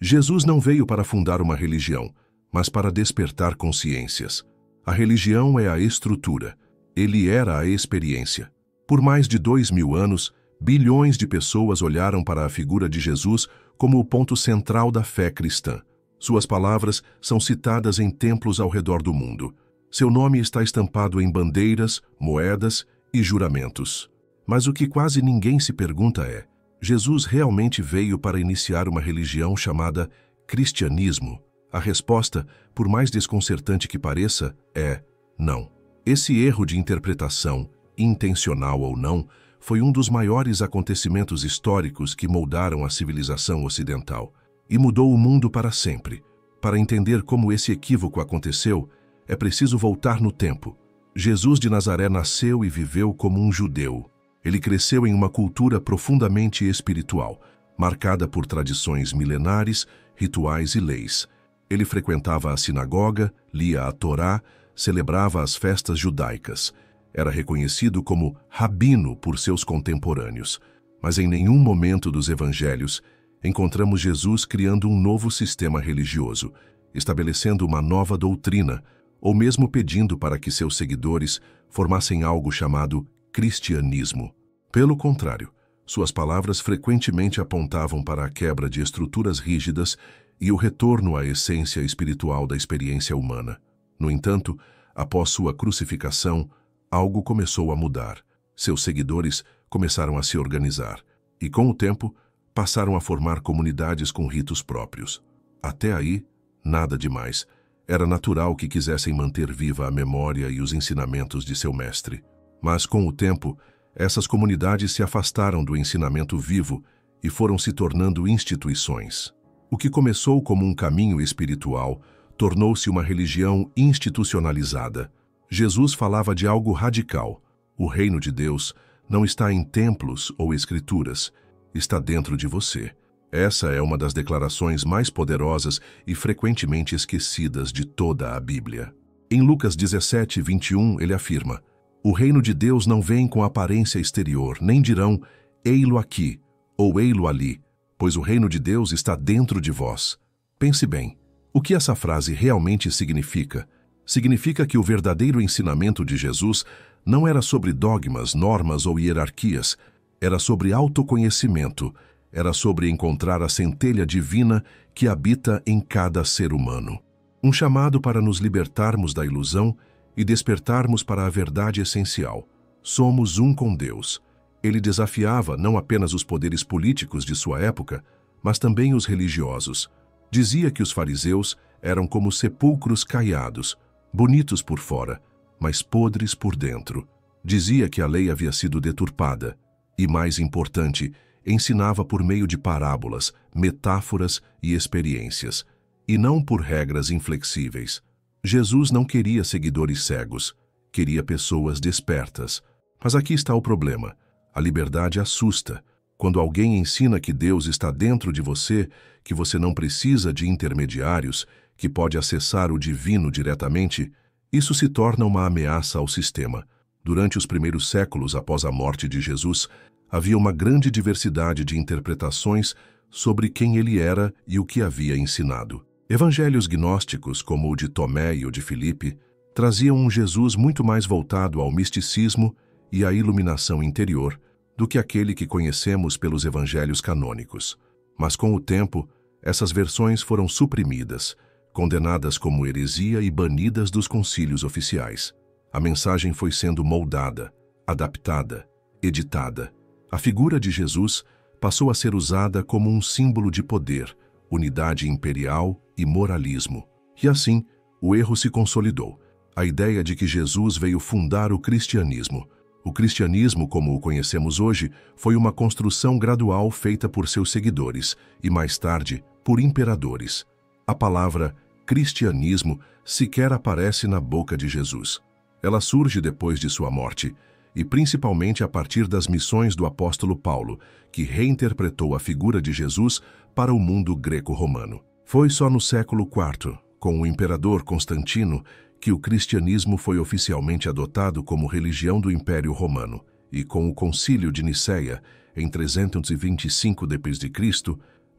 Jesus não veio para fundar uma religião, mas para despertar consciências. A religião é a estrutura. Ele era a experiência. Por mais de 2000 anos, bilhões de pessoas olharam para a figura de Jesus como o ponto central da fé cristã. Suas palavras são citadas em templos ao redor do mundo. Seu nome está estampado em bandeiras, moedas e juramentos. Mas o que quase ninguém se pergunta é: Jesus realmente veio para iniciar uma religião chamada cristianismo? A resposta, por mais desconcertante que pareça, é não. Esse erro de interpretação, intencional ou não, foi um dos maiores acontecimentos históricos que moldaram a civilização ocidental e mudou o mundo para sempre. Para entender como esse equívoco aconteceu, é preciso voltar no tempo. Jesus de Nazaré nasceu e viveu como um judeu. Ele cresceu em uma cultura profundamente espiritual, marcada por tradições milenares, rituais e leis. Ele frequentava a sinagoga, lia a Torá, celebrava as festas judaicas. Era reconhecido como rabino por seus contemporâneos. Mas em nenhum momento dos evangelhos encontramos Jesus criando um novo sistema religioso, estabelecendo uma nova doutrina, ou mesmo pedindo para que seus seguidores formassem algo chamado cristianismo. Pelo contrário, suas palavras frequentemente apontavam para a quebra de estruturas rígidas e o retorno à essência espiritual da experiência humana. No entanto, após sua crucificação, algo começou a mudar. Seus seguidores começaram a se organizar e, com o tempo, passaram a formar comunidades com ritos próprios. Até aí, nada demais. Era natural que quisessem manter viva a memória e os ensinamentos de seu mestre. Mas, com o tempo, essas comunidades se afastaram do ensinamento vivo e foram se tornando instituições. O que começou como um caminho espiritual tornou-se uma religião institucionalizada. Jesus falava de algo radical. O reino de Deus não está em templos ou escrituras, está dentro de você. Essa é uma das declarações mais poderosas e frequentemente esquecidas de toda a Bíblia. Em Lucas 17:21, ele afirma: "O reino de Deus não vem com aparência exterior, nem dirão, ei-lo aqui, ou ei-lo ali, pois o reino de Deus está dentro de vós." Pense bem, o que essa frase realmente significa? Significa que o verdadeiro ensinamento de Jesus não era sobre dogmas, normas ou hierarquias, era sobre autoconhecimento, era sobre encontrar a centelha divina que habita em cada ser humano. Um chamado para nos libertarmos da ilusão e despertarmos para a verdade essencial. Somos um com Deus. Ele desafiava não apenas os poderes políticos de sua época, mas também os religiosos. Dizia que os fariseus eram como sepulcros caiados, bonitos por fora, mas podres por dentro. Dizia que a lei havia sido deturpada e, mais importante, ensinava por meio de parábolas, metáforas e experiências, e não por regras inflexíveis. Jesus não queria seguidores cegos, queria pessoas despertas. Mas aqui está o problema. A liberdade assusta. Quando alguém ensina que Deus está dentro de você, que você não precisa de intermediários, que pode acessar o divino diretamente, isso se torna uma ameaça ao sistema. Durante os primeiros séculos após a morte de Jesus, havia uma grande diversidade de interpretações sobre quem ele era e o que havia ensinado. Evangelhos gnósticos, como o de Tomé e o de Filipe, traziam um Jesus muito mais voltado ao misticismo e à iluminação interior do que aquele que conhecemos pelos evangelhos canônicos. Mas com o tempo, essas versões foram suprimidas, condenadas como heresia e banidas dos concílios oficiais. A mensagem foi sendo moldada, adaptada, editada. A figura de Jesus passou a ser usada como um símbolo de poder, unidade imperial e moralismo. E assim, o erro se consolidou. A ideia de que Jesus veio fundar o cristianismo. O cristianismo, como o conhecemos hoje, foi uma construção gradual feita por seus seguidores e, mais tarde, por imperadores. A palavra cristianismo sequer aparece na boca de Jesus. Ela surge depois de sua morte, e principalmente a partir das missões do apóstolo Paulo, que reinterpretou a figura de Jesus para o mundo greco-romano. Foi só no século IV, com o imperador Constantino, que o cristianismo foi oficialmente adotado como religião do Império Romano, e com o Concílio de Nicéia, em 325 d.C.,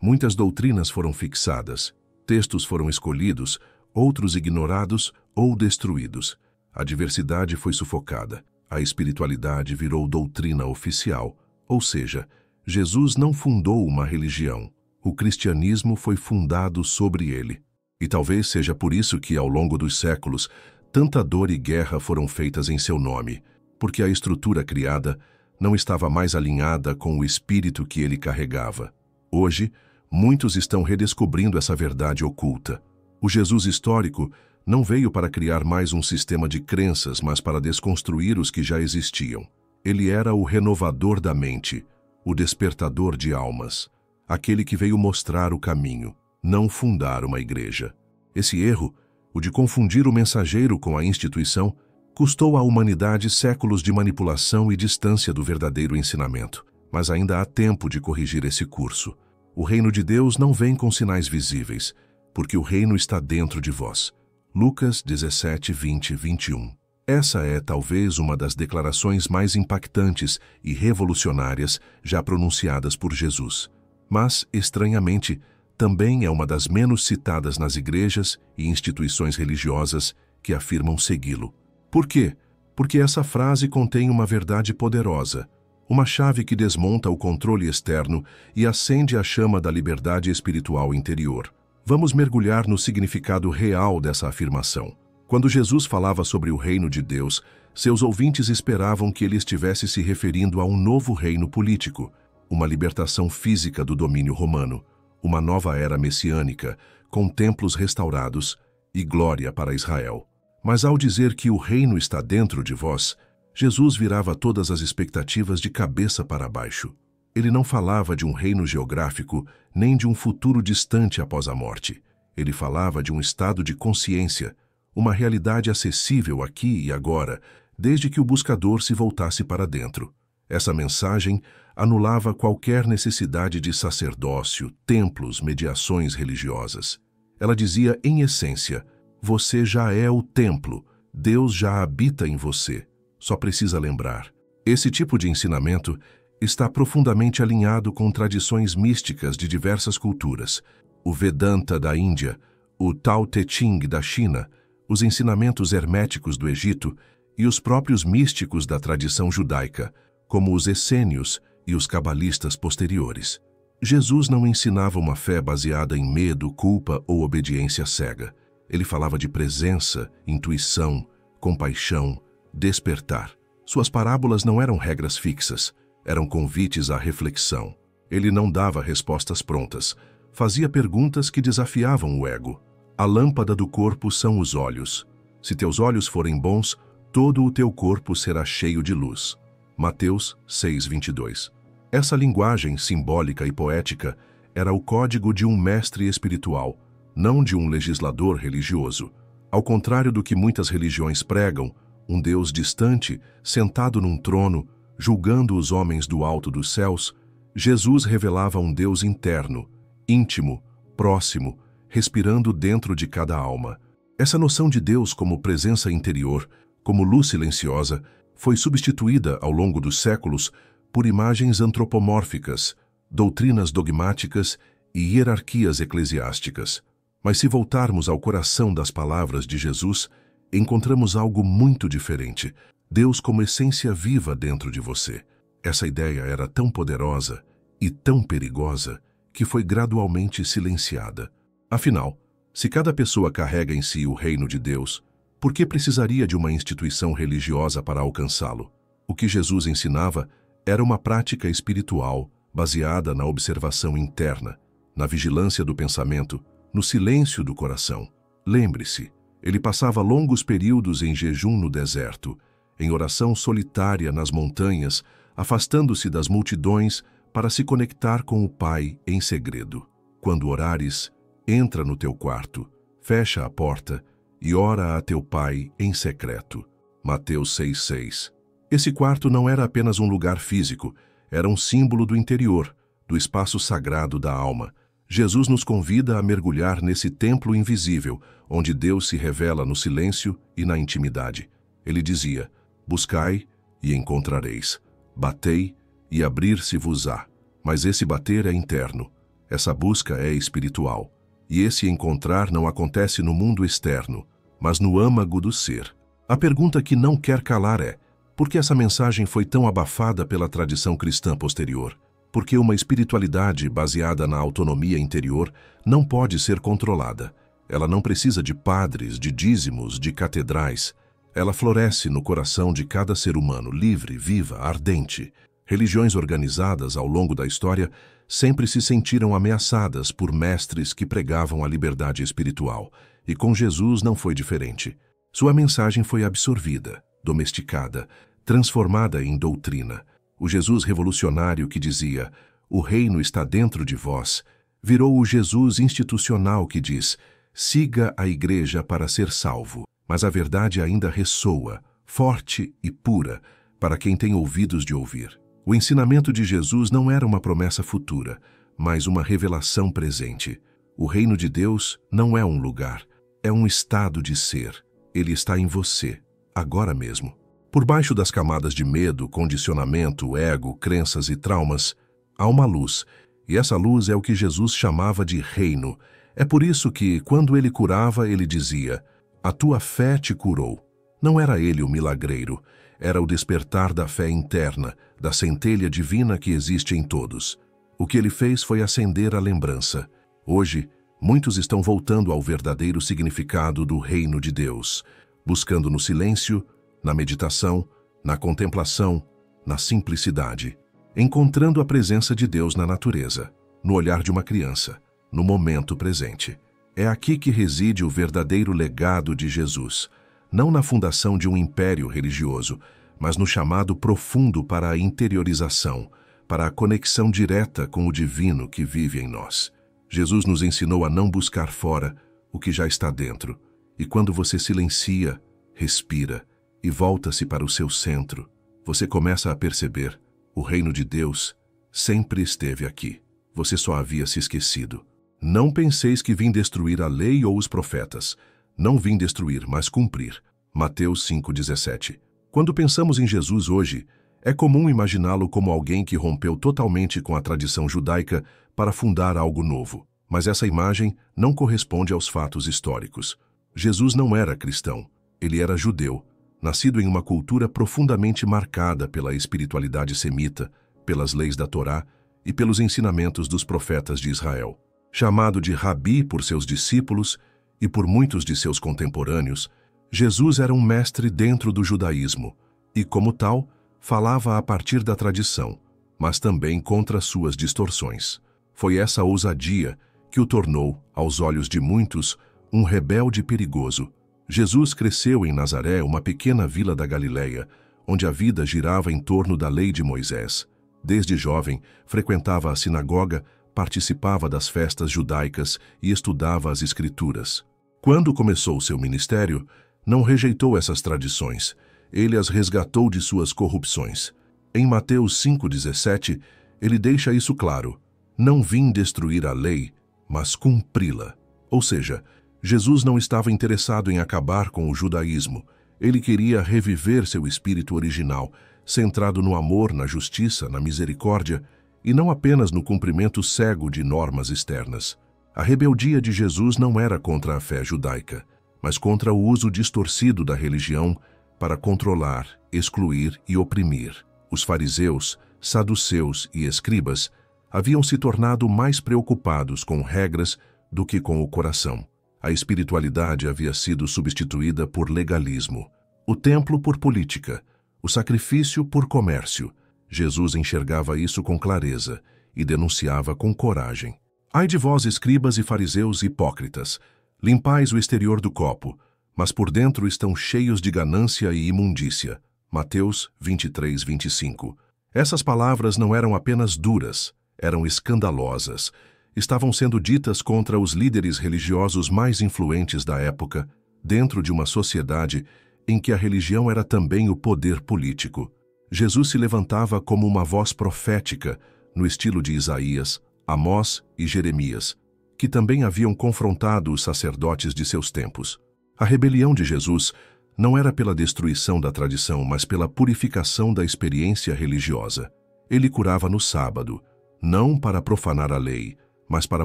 Muitas doutrinas foram fixadas, textos foram escolhidos, outros ignorados ou destruídos. A diversidade foi sufocada. A espiritualidade virou doutrina oficial, ou seja, Jesus não fundou uma religião. O cristianismo foi fundado sobre ele. E talvez seja por isso que, ao longo dos séculos, tanta dor e guerra foram feitas em seu nome, porque a estrutura criada não estava mais alinhada com o espírito que ele carregava. Hoje, muitos estão redescobrindo essa verdade oculta. O Jesus histórico não veio para criar mais um sistema de crenças, mas para desconstruir os que já existiam. Ele era o renovador da mente, o despertador de almas, aquele que veio mostrar o caminho, não fundar uma igreja. Esse erro, o de confundir o mensageiro com a instituição, custou à humanidade séculos de manipulação e distância do verdadeiro ensinamento. Mas ainda há tempo de corrigir esse curso. O reino de Deus não vem com sinais visíveis, porque o reino está dentro de vós. Lucas 17, 20, 21. Essa é talvez uma das declarações mais impactantes e revolucionárias já pronunciadas por Jesus. Mas, estranhamente, também é uma das menos citadas nas igrejas e instituições religiosas que afirmam segui-lo. Por quê? Porque essa frase contém uma verdade poderosa, uma chave que desmonta o controle externo e acende a chama da liberdade espiritual interior. Vamos mergulhar no significado real dessa afirmação. Quando Jesus falava sobre o reino de Deus, seus ouvintes esperavam que ele estivesse se referindo a um novo reino político, uma libertação física do domínio romano, uma nova era messiânica, com templos restaurados e glória para Israel. Mas ao dizer que o reino está dentro de vós, Jesus virava todas as expectativas de cabeça para baixo. Ele não falava de um reino geográfico, nem de um futuro distante após a morte. Ele falava de um estado de consciência, uma realidade acessível aqui e agora, desde que o buscador se voltasse para dentro. Essa mensagem anulava qualquer necessidade de sacerdócio, templos, mediações religiosas. Ela dizia, em essência, você já é o templo, Deus já habita em você. Só precisa lembrar. Esse tipo de ensinamento está profundamente alinhado com tradições místicas de diversas culturas. O Vedanta da Índia, o Tao Te Ching da China, os ensinamentos herméticos do Egito e os próprios místicos da tradição judaica, como os essênios e os cabalistas posteriores. Jesus não ensinava uma fé baseada em medo, culpa ou obediência cega. Ele falava de presença, intuição, compaixão, despertar. Suas parábolas não eram regras fixas, eram convites à reflexão. Ele não dava respostas prontas, fazia perguntas que desafiavam o ego. A lâmpada do corpo são os olhos. Se teus olhos forem bons, todo o teu corpo será cheio de luz. Mateus 6:22. Essa linguagem simbólica e poética era o código de um mestre espiritual, não de um legislador religioso. Ao contrário do que muitas religiões pregam, um Deus distante, sentado num trono, julgando os homens do alto dos céus, Jesus revelava um Deus interno, íntimo, próximo, respirando dentro de cada alma. Essa noção de Deus como presença interior, como luz silenciosa, foi substituída ao longo dos séculos por imagens antropomórficas, doutrinas dogmáticas e hierarquias eclesiásticas. Mas se voltarmos ao coração das palavras de Jesus, encontramos algo muito diferente. Deus como essência viva dentro de você. Essa ideia era tão poderosa e tão perigosa que foi gradualmente silenciada. Afinal, se cada pessoa carrega em si o reino de Deus, por que precisaria de uma instituição religiosa para alcançá-lo? O que Jesus ensinava era uma prática espiritual baseada na observação interna, na vigilância do pensamento, no silêncio do coração. Lembre-se, ele passava longos períodos em jejum no deserto, em oração solitária nas montanhas, afastando-se das multidões para se conectar com o Pai em segredo. Quando orares, entra no teu quarto, fecha a porta e ora a teu Pai em secreto. Mateus 6:6. Esse quarto não era apenas um lugar físico, era um símbolo do interior, do espaço sagrado da alma. Jesus nos convida a mergulhar nesse templo invisível, onde Deus se revela no silêncio e na intimidade. Ele dizia, buscai e encontrareis, batei e abrir-se-vos-á. Mas esse bater é interno. Essa busca é espiritual. E esse encontrar não acontece no mundo externo, mas no âmago do ser. A pergunta que não quer calar é: por que essa mensagem foi tão abafada pela tradição cristã posterior? Porque uma espiritualidade baseada na autonomia interior não pode ser controlada. Ela não precisa de padres, de dízimos, de catedrais. Ela floresce no coração de cada ser humano, livre, viva, ardente. Religiões organizadas ao longo da história sempre se sentiram ameaçadas por mestres que pregavam a liberdade espiritual. E com Jesus não foi diferente. Sua mensagem foi absorvida, domesticada, transformada em doutrina. O Jesus revolucionário que dizia: "O reino está dentro de vós", virou o Jesus institucional que diz: "Siga a igreja para ser salvo". Mas a verdade ainda ressoa, forte e pura, para quem tem ouvidos de ouvir. O ensinamento de Jesus não era uma promessa futura, mas uma revelação presente. O reino de Deus não é um lugar, é um estado de ser. Ele está em você, agora mesmo. Por baixo das camadas de medo, condicionamento, ego, crenças e traumas, há uma luz, e essa luz é o que Jesus chamava de reino. É por isso que, quando ele curava, ele dizia: "A tua fé te curou". Não era ele o milagreiro, era o despertar da fé interna, da centelha divina que existe em todos. O que ele fez foi acender a lembrança. Hoje, muitos estão voltando ao verdadeiro significado do reino de Deus, buscando no silêncio, na meditação, na contemplação, na simplicidade, encontrando a presença de Deus na natureza, no olhar de uma criança, no momento presente. É aqui que reside o verdadeiro legado de Jesus, não na fundação de um império religioso, mas no chamado profundo para a interiorização, para a conexão direta com o divino que vive em nós. Jesus nos ensinou a não buscar fora o que já está dentro, e quando você silencia, respira e volta-se para o seu centro, você começa a perceber: o reino de Deus sempre esteve aqui. Você só havia se esquecido. Não penseis que vim destruir a lei ou os profetas. Não vim destruir, mas cumprir. Mateus 5,17. Quando pensamos em Jesus hoje, é comum imaginá-lo como alguém que rompeu totalmente com a tradição judaica para fundar algo novo. Mas essa imagem não corresponde aos fatos históricos. Jesus não era cristão, ele era judeu, nascido em uma cultura profundamente marcada pela espiritualidade semita, pelas leis da Torá e pelos ensinamentos dos profetas de Israel. Chamado de Rabi por seus discípulos e por muitos de seus contemporâneos, Jesus era um mestre dentro do judaísmo e, como tal, falava a partir da tradição, mas também contra suas distorções. Foi essa ousadia que o tornou, aos olhos de muitos, um rebelde perigoso. Jesus cresceu em Nazaré, uma pequena vila da Galileia, onde a vida girava em torno da lei de Moisés. Desde jovem, frequentava a sinagoga, participava das festas judaicas e estudava as Escrituras. Quando começou seu ministério, não rejeitou essas tradições. Ele as resgatou de suas corrupções. Em Mateus 5,17, ele deixa isso claro: "Não vim destruir a lei, mas cumpri-la". Ou seja, Jesus não estava interessado em acabar com o judaísmo. Ele queria reviver seu espírito original, centrado no amor, na justiça, na misericórdia, e não apenas no cumprimento cego de normas externas. A rebeldia de Jesus não era contra a fé judaica, mas contra o uso distorcido da religião para controlar, excluir e oprimir. Os fariseus, saduceus e escribas haviam se tornado mais preocupados com regras do que com o coração. A espiritualidade havia sido substituída por legalismo, o templo por política, o sacrifício por comércio. Jesus enxergava isso com clareza e denunciava com coragem. Ai de vós, escribas e fariseus hipócritas, limpais o exterior do copo, mas por dentro estão cheios de ganância e imundícia. Mateus 23:25. Essas palavras não eram apenas duras, eram escandalosas. Estavam sendo ditas contra os líderes religiosos mais influentes da época, dentro de uma sociedade em que a religião era também o poder político. Jesus se levantava como uma voz profética, no estilo de Isaías, Amós e Jeremias, que também haviam confrontado os sacerdotes de seus tempos. A rebelião de Jesus não era pela destruição da tradição, mas pela purificação da experiência religiosa. Ele curava no sábado, não para profanar a lei, mas para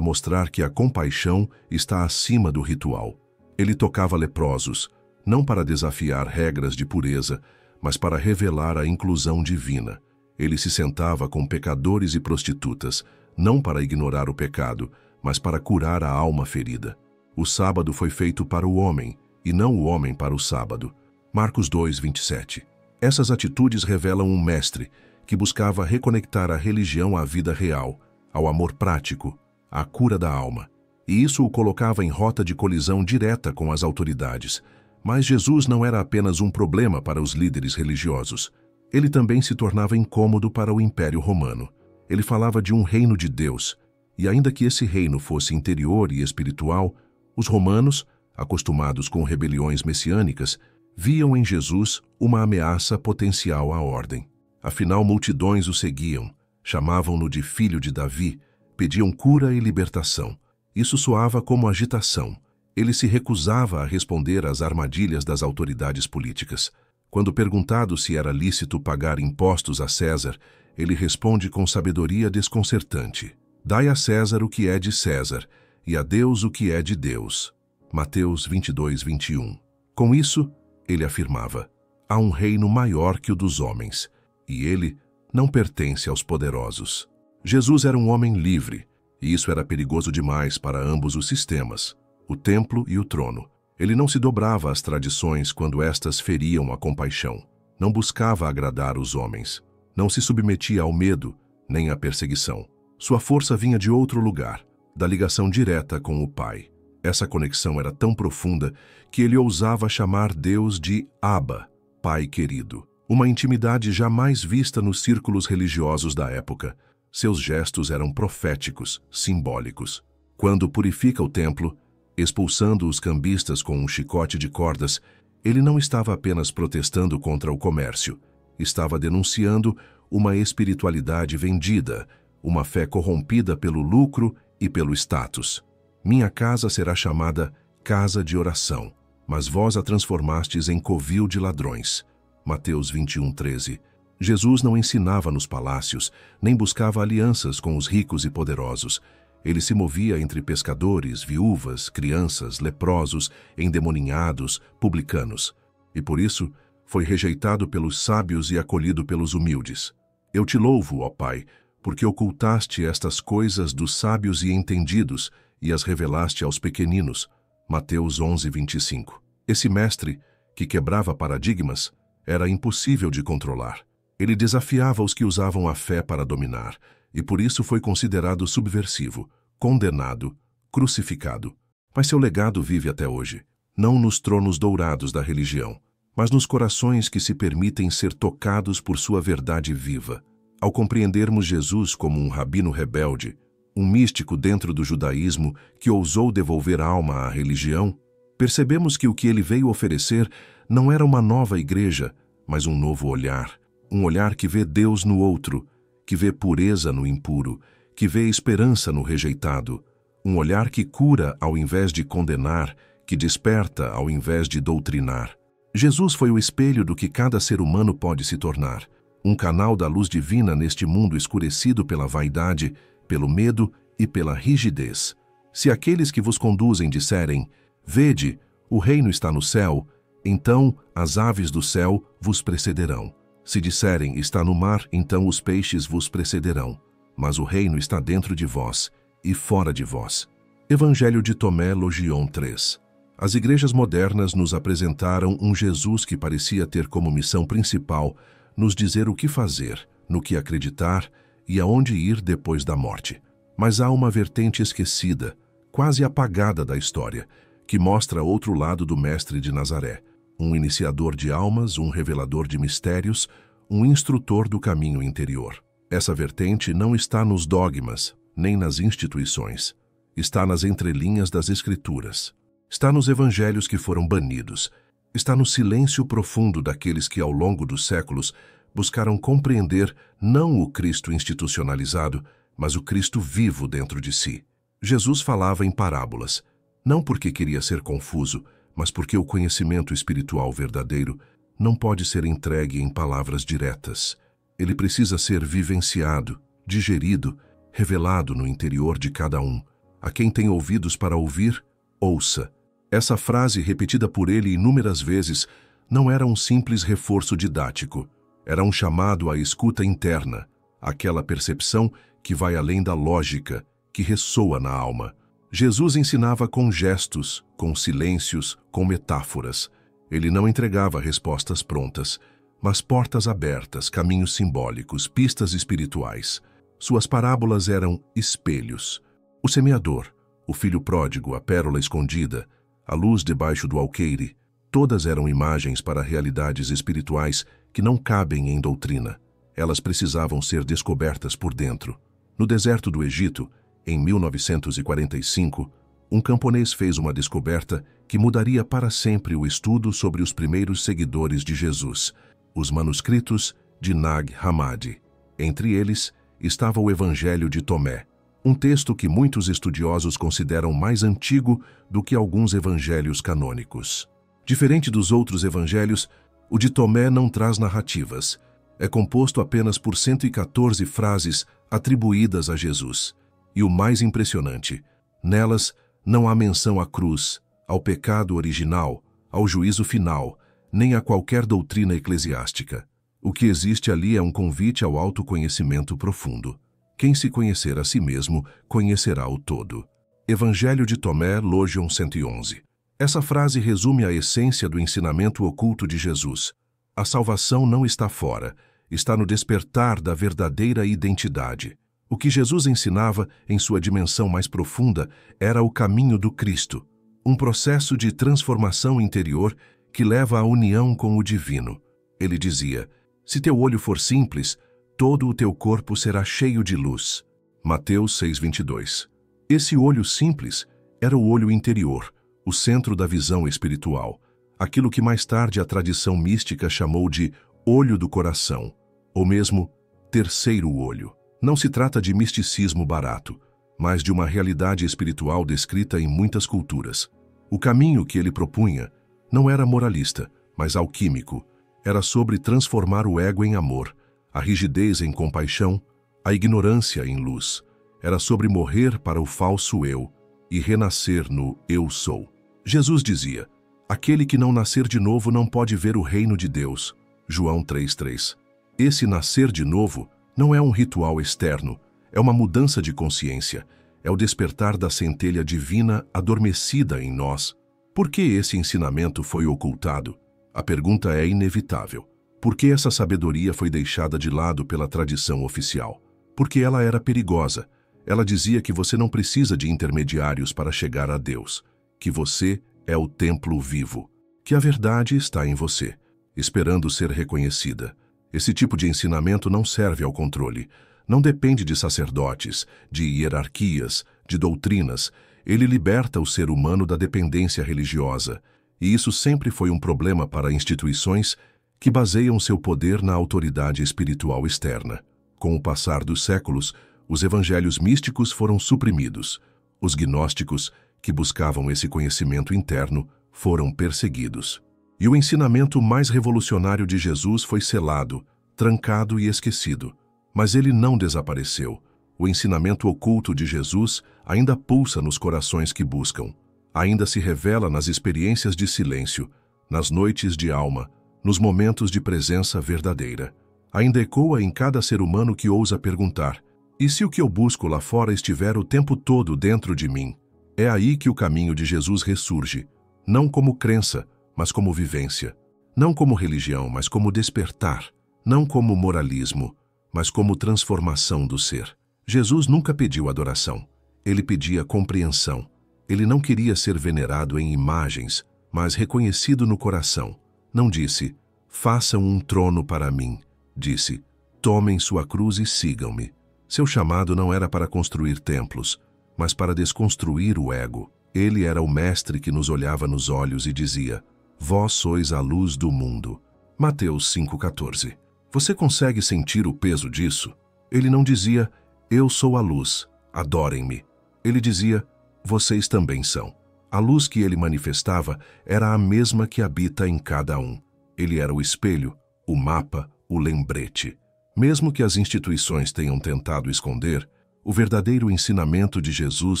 mostrar que a compaixão está acima do ritual. Ele tocava leprosos, não para desafiar regras de pureza, mas para revelar a inclusão divina. Ele se sentava com pecadores e prostitutas, não para ignorar o pecado, mas para curar a alma ferida. O sábado foi feito para o homem, e não o homem para o sábado. Marcos 2:27. Essas atitudes revelam um mestre que buscava reconectar a religião à vida real, ao amor prático, à cura da alma. E isso o colocava em rota de colisão direta com as autoridades. Mas Jesus não era apenas um problema para os líderes religiosos. Ele também se tornava incômodo para o Império Romano. Ele falava de um reino de Deus, e ainda que esse reino fosse interior e espiritual, os romanos, acostumados com rebeliões messiânicas, viam em Jesus uma ameaça potencial à ordem. Afinal, multidões o seguiam, chamavam-no de filho de Davi, pediam cura e libertação. Isso soava como agitação. Ele se recusava a responder às armadilhas das autoridades políticas. Quando perguntado se era lícito pagar impostos a César, ele responde com sabedoria desconcertante: Dai a César o que é de César, e a Deus o que é de Deus. Mateus 22:21. Com isso, ele afirmava: há um reino maior que o dos homens, e ele não pertence aos poderosos. Jesus era um homem livre, e isso era perigoso demais para ambos os sistemas, o templo e o trono. Ele não se dobrava às tradições quando estas feriam a compaixão. Não buscava agradar os homens. Não se submetia ao medo, nem à perseguição. Sua força vinha de outro lugar, da ligação direta com o Pai. Essa conexão era tão profunda que ele ousava chamar Deus de Abba, Pai querido. Uma intimidade jamais vista nos círculos religiosos da época. Seus gestos eram proféticos, simbólicos. Quando purifica o templo, expulsando os cambistas com um chicote de cordas, ele não estava apenas protestando contra o comércio, estava denunciando uma espiritualidade vendida, uma fé corrompida pelo lucro e pelo status. Minha casa será chamada casa de oração, mas vós a transformastes em covil de ladrões. Mateus 21:13. Jesus não ensinava nos palácios, nem buscava alianças com os ricos e poderosos. Ele se movia entre pescadores, viúvas, crianças, leprosos, endemoninhados, publicanos. E por isso, foi rejeitado pelos sábios e acolhido pelos humildes. Eu te louvo, ó Pai, porque ocultaste estas coisas dos sábios e entendidos e as revelaste aos pequeninos. Mateus 11:25. Esse mestre, que quebrava paradigmas, era impossível de controlar. Ele desafiava os que usavam a fé para dominar, e por isso foi considerado subversivo, condenado, crucificado. Mas seu legado vive até hoje, não nos tronos dourados da religião, mas nos corações que se permitem ser tocados por sua verdade viva. Ao compreendermos Jesus como um rabino rebelde, um místico dentro do judaísmo que ousou devolver a alma à religião, percebemos que o que ele veio oferecer não era uma nova igreja, mas um novo olhar. Um olhar que vê Deus no outro, que vê pureza no impuro, que vê esperança no rejeitado. Um olhar que cura ao invés de condenar, que desperta ao invés de doutrinar. Jesus foi o espelho do que cada ser humano pode se tornar. Um canal da luz divina neste mundo escurecido pela vaidade, pelo medo e pela rigidez. Se aqueles que vos conduzem disserem: Vede, o reino está no céu, então as aves do céu vos precederão. Se disserem: Está no mar, então os peixes vos precederão. Mas o reino está dentro de vós e fora de vós. Evangelho de Tomé Logion 3. As igrejas modernas nos apresentaram um Jesus que parecia ter como missão principal nos dizer o que fazer, no que acreditar e aonde ir depois da morte. Mas há uma vertente esquecida, quase apagada da história, que mostra outro lado do Mestre de Nazaré. Um iniciador de almas, um revelador de mistérios, um instrutor do caminho interior. Essa vertente não está nos dogmas, nem nas instituições. Está nas entrelinhas das Escrituras. Está nos evangelhos que foram banidos. Está no silêncio profundo daqueles que, ao longo dos séculos, buscaram compreender não o Cristo institucionalizado, mas o Cristo vivo dentro de si. Jesus falava em parábolas, não porque queria ser confuso, mas porque o conhecimento espiritual verdadeiro não pode ser entregue em palavras diretas. Ele precisa ser vivenciado, digerido revelado no interior de cada um. A quem tem ouvidos para ouvir, ouça. Essa frase, repetida por ele inúmeras vezes, não era um simples reforço didático. Era um chamado à escuta interna, aquela percepção que vai além da lógica, que ressoa na alma. Jesus ensinava com gestos, com silêncios, com metáforas. Ele não entregava respostas prontas, mas portas abertas, caminhos simbólicos, pistas espirituais. Suas parábolas eram espelhos. O semeador, o filho pródigo, a pérola escondida, a luz debaixo do alqueire, todas eram imagens para realidades espirituais que não cabem em doutrina. Elas precisavam ser descobertas por dentro. No deserto do Egito, em 1945, um camponês fez uma descoberta que mudaria para sempre o estudo sobre os primeiros seguidores de Jesus, os manuscritos de Nag Hammadi. Entre eles estava o Evangelho de Tomé, um texto que muitos estudiosos consideram mais antigo do que alguns evangelhos canônicos. Diferente dos outros evangelhos, o de Tomé não traz narrativas. É composto apenas por 114 frases atribuídas a Jesus. E o mais impressionante, nelas não há menção à cruz, ao pecado original, ao juízo final, nem a qualquer doutrina eclesiástica. O que existe ali é um convite ao autoconhecimento profundo. Quem se conhecer a si mesmo, conhecerá o todo. Evangelho de Tomé, Logion 111. Essa frase resume a essência do ensinamento oculto de Jesus. A salvação não está fora, está no despertar da verdadeira identidade. O que Jesus ensinava, em sua dimensão mais profunda, era o caminho do Cristo, um processo de transformação interior que leva à união com o divino. Ele dizia: se teu olho for simples, todo o teu corpo será cheio de luz. Mateus 6:22. Esse olho simples era o olho interior, o centro da visão espiritual, aquilo que mais tarde a tradição mística chamou de olho do coração, ou mesmo terceiro olho. Não se trata de misticismo barato, mas de uma realidade espiritual descrita em muitas culturas. O caminho que ele propunha não era moralista, mas alquímico. Era sobre transformar o ego em amor, a rigidez em compaixão, a ignorância em luz. Era sobre morrer para o falso eu e renascer no eu sou. Jesus dizia: aquele que não nascer de novo não pode ver o reino de Deus. João 3:3. Esse nascer de novo não é um ritual externo, é uma mudança de consciência, é o despertar da centelha divina adormecida em nós. Por que esse ensinamento foi ocultado? A pergunta é inevitável. Por que essa sabedoria foi deixada de lado pela tradição oficial? Porque ela era perigosa. Ela dizia que você não precisa de intermediários para chegar a Deus, que você é o templo vivo, que a verdade está em você, esperando ser reconhecida. Esse tipo de ensinamento não serve ao controle, não depende de sacerdotes, de hierarquias, de doutrinas. Ele liberta o ser humano da dependência religiosa, e isso sempre foi um problema para instituições que baseiam seu poder na autoridade espiritual externa. Com o passar dos séculos, os evangelhos místicos foram suprimidos. Os gnósticos, que buscavam esse conhecimento interno, foram perseguidos. E o ensinamento mais revolucionário de Jesus foi selado, trancado e esquecido. Mas ele não desapareceu. O ensinamento oculto de Jesus ainda pulsa nos corações que buscam. Ainda se revela nas experiências de silêncio, nas noites de alma, nos momentos de presença verdadeira. Ainda ecoa em cada ser humano que ousa perguntar: e se o que eu busco lá fora estiver o tempo todo dentro de mim? É aí que o caminho de Jesus ressurge, não como crença, mas como vivência. Não como religião, mas como despertar. Não como moralismo, mas como transformação do ser. Jesus nunca pediu adoração. Ele pedia compreensão. Ele não queria ser venerado em imagens, mas reconhecido no coração. Não disse: façam um trono para mim. Disse: tomem sua cruz e sigam-me. Seu chamado não era para construir templos, mas para desconstruir o ego. Ele era o mestre que nos olhava nos olhos e dizia: vós sois a luz do mundo. Mateus 5,14. Você consegue sentir o peso disso? Ele não dizia: eu sou a luz, adorem-me. Ele dizia: vocês também são. A luz que ele manifestava era a mesma que habita em cada um. Ele era o espelho, o mapa, o lembrete. Mesmo que as instituições tenham tentado esconder, O verdadeiro ensinamento de Jesus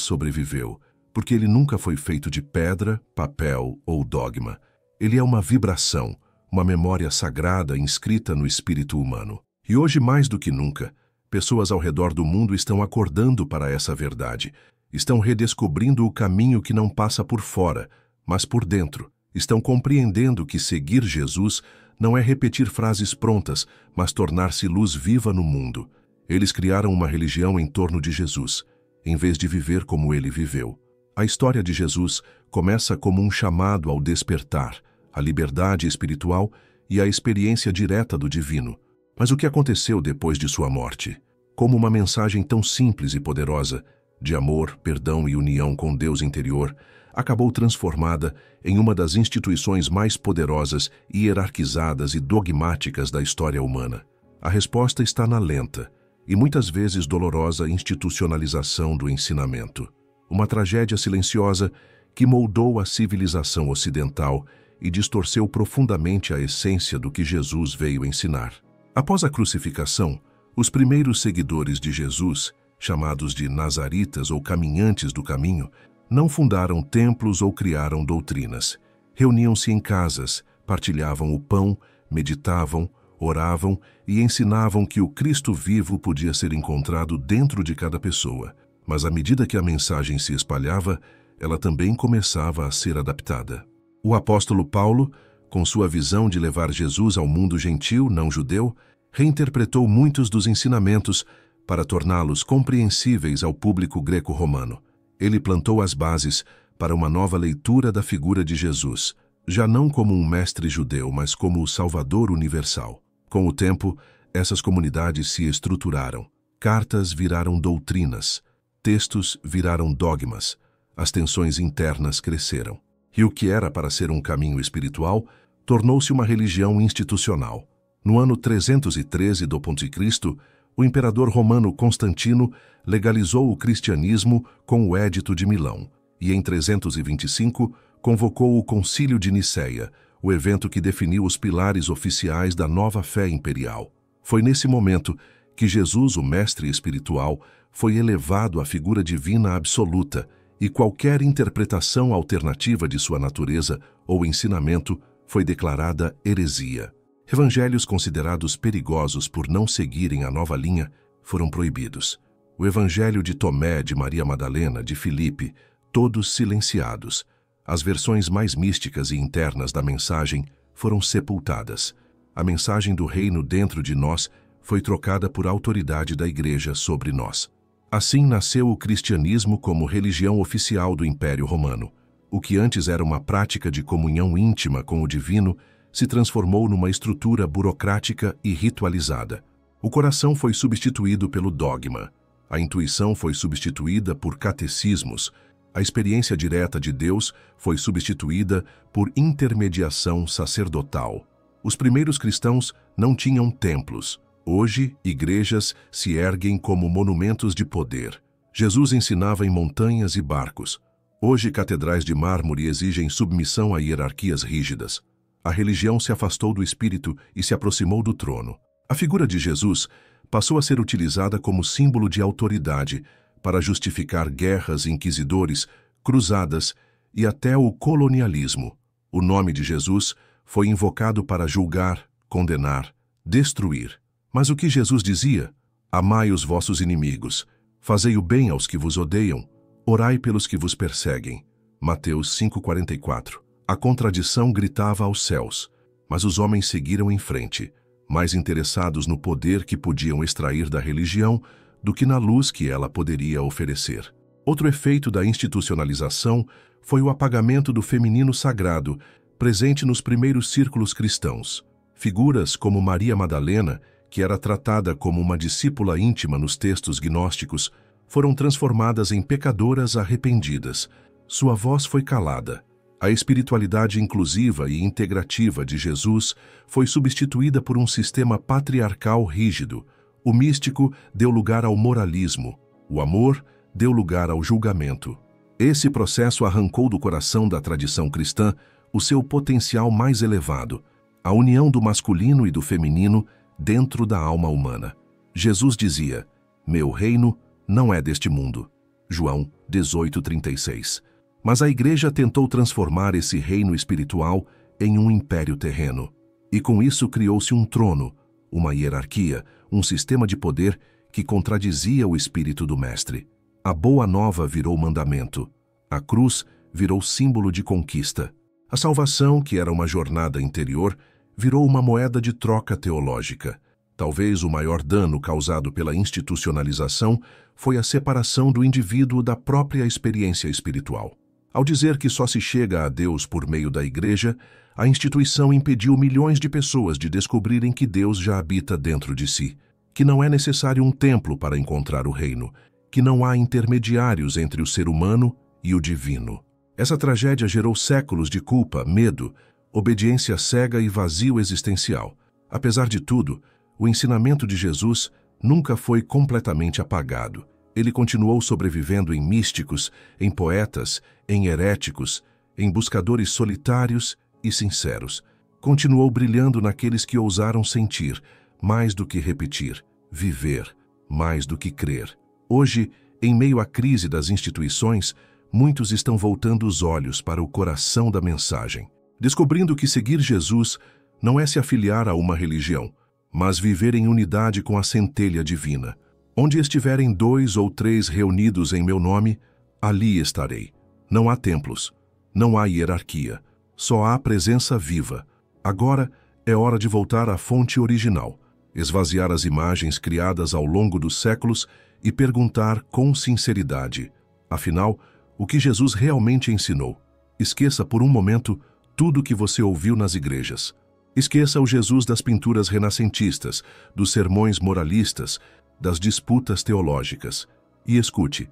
sobreviveu, porque ele nunca foi feito de pedra, papel ou dogma. Ele é uma vibração, uma memória sagrada inscrita no espírito humano. E hoje, mais do que nunca, pessoas ao redor do mundo estão acordando para essa verdade. Estão redescobrindo o caminho que não passa por fora, mas por dentro. Estão compreendendo que seguir Jesus não é repetir frases prontas, mas tornar-se luz viva no mundo. Eles criaram uma religião em torno de Jesus, em vez de viver como ele viveu. A história de Jesus começa como um chamado ao despertar, à liberdade espiritual e à experiência direta do divino. Mas o que aconteceu depois de sua morte? Como uma mensagem tão simples e poderosa, de amor, perdão e união com Deus interior, acabou transformada em uma das instituições mais poderosas, hierarquizadas e dogmáticas da história humana. A resposta está na lenta e muitas vezes dolorosa institucionalização do ensinamento. Uma tragédia silenciosa que moldou a civilização ocidental e distorceu profundamente a essência do que Jesus veio ensinar. Após a crucificação, os primeiros seguidores de Jesus, chamados de Nazaritas ou caminhantes do caminho, não fundaram templos ou criaram doutrinas. Reuniam-se em casas, partilhavam o pão, meditavam, oravam e ensinavam que o Cristo vivo podia ser encontrado dentro de cada pessoa. Mas à medida que a mensagem se espalhava, ela também começava a ser adaptada. O apóstolo Paulo, com sua visão de levar Jesus ao mundo gentil, não judeu, reinterpretou muitos dos ensinamentos para torná-los compreensíveis ao público greco-romano. Ele plantou as bases para uma nova leitura da figura de Jesus, já não como um mestre judeu, mas como o Salvador universal. Com o tempo, essas comunidades se estruturaram. Cartas viraram doutrinas, textos viraram dogmas, as tensões internas cresceram. E o que era para ser um caminho espiritual tornou-se uma religião institucional. No ano 313 d.C., o imperador romano Constantino legalizou o cristianismo com o Édito de Milão e, em 325, convocou o Concílio de Nicéia, o evento que definiu os pilares oficiais da nova fé imperial. Foi nesse momento que Jesus, o mestre espiritual, foi elevado à figura divina absoluta e qualquer interpretação alternativa de sua natureza ou ensinamento foi declarada heresia. Evangelhos considerados perigosos por não seguirem a nova linha foram proibidos. O evangelho de Tomé, de Maria Madalena, de Filipe, todos silenciados. As versões mais místicas e internas da mensagem foram sepultadas. A mensagem do reino dentro de nós foi trocada por autoridade da Igreja sobre nós. Assim nasceu o cristianismo como religião oficial do Império Romano. O que antes era uma prática de comunhão íntima com o divino se transformou numa estrutura burocrática e ritualizada. O coração foi substituído pelo dogma. A intuição foi substituída por catecismos. A experiência direta de Deus foi substituída por intermediação sacerdotal. Os primeiros cristãos não tinham templos. Hoje, igrejas se erguem como monumentos de poder. Jesus ensinava em montanhas e barcos. Hoje, catedrais de mármore exigem submissão a hierarquias rígidas. A religião se afastou do espírito e se aproximou do trono. A figura de Jesus passou a ser utilizada como símbolo de autoridade para justificar guerras, inquisidores, cruzadas e até o colonialismo. O nome de Jesus foi invocado para julgar, condenar, destruir. Mas o que Jesus dizia? Amai os vossos inimigos, fazei o bem aos que vos odeiam, orai pelos que vos perseguem. Mateus 5,44. A contradição gritava aos céus, mas os homens seguiram em frente, mais interessados no poder que podiam extrair da religião do que na luz que ela poderia oferecer. Outro efeito da institucionalização foi o apagamento do feminino sagrado, presente nos primeiros círculos cristãos. Figuras como Maria Madalena, que era tratada como uma discípula íntima nos textos gnósticos, foram transformadas em pecadoras arrependidas. Sua voz foi calada. A espiritualidade inclusiva e integrativa de Jesus foi substituída por um sistema patriarcal rígido. O místico deu lugar ao moralismo. O amor deu lugar ao julgamento. Esse processo arrancou do coração da tradição cristã o seu potencial mais elevado, a união do masculino e do feminino dentro da alma humana. Jesus dizia: "Meu reino não é deste mundo. João 18:36. Mas a igreja tentou transformar esse reino espiritual em um império terreno. E com isso criou-se um trono, uma hierarquia, um sistema de poder que contradizia o espírito do Mestre. A boa nova virou mandamento. A cruz virou símbolo de conquista. A salvação, que era uma jornada interior, virou uma moeda de troca teológica. Talvez o maior dano causado pela institucionalização foi a separação do indivíduo da própria experiência espiritual. Ao dizer que só se chega a Deus por meio da igreja, a instituição impediu milhões de pessoas de descobrirem que Deus já habita dentro de si, que não é necessário um templo para encontrar o reino, que não há intermediários entre o ser humano e o divino. Essa tragédia gerou séculos de culpa, medo, obediência cega e vazio existencial. Apesar de tudo, o ensinamento de Jesus nunca foi completamente apagado. Ele continuou sobrevivendo em místicos, em poetas, em heréticos, em buscadores solitários e sinceros. Continuou brilhando naqueles que ousaram sentir, mais do que repetir, viver, mais do que crer. Hoje, em meio à crise das instituições, muitos estão voltando os olhos para o coração da mensagem, descobrindo que seguir Jesus não é se afiliar a uma religião, mas viver em unidade com a centelha divina. Onde estiverem 2 ou 3 reunidos em meu nome, ali estarei. Não há templos, não há hierarquia, só há presença viva. Agora é hora de voltar à fonte original, esvaziar as imagens criadas ao longo dos séculos e perguntar com sinceridade, afinal, o que Jesus realmente ensinou. Esqueça por um momento tudo o que você ouviu nas igrejas. Esqueça o Jesus das pinturas renascentistas, dos sermões moralistas, das disputas teológicas. E escute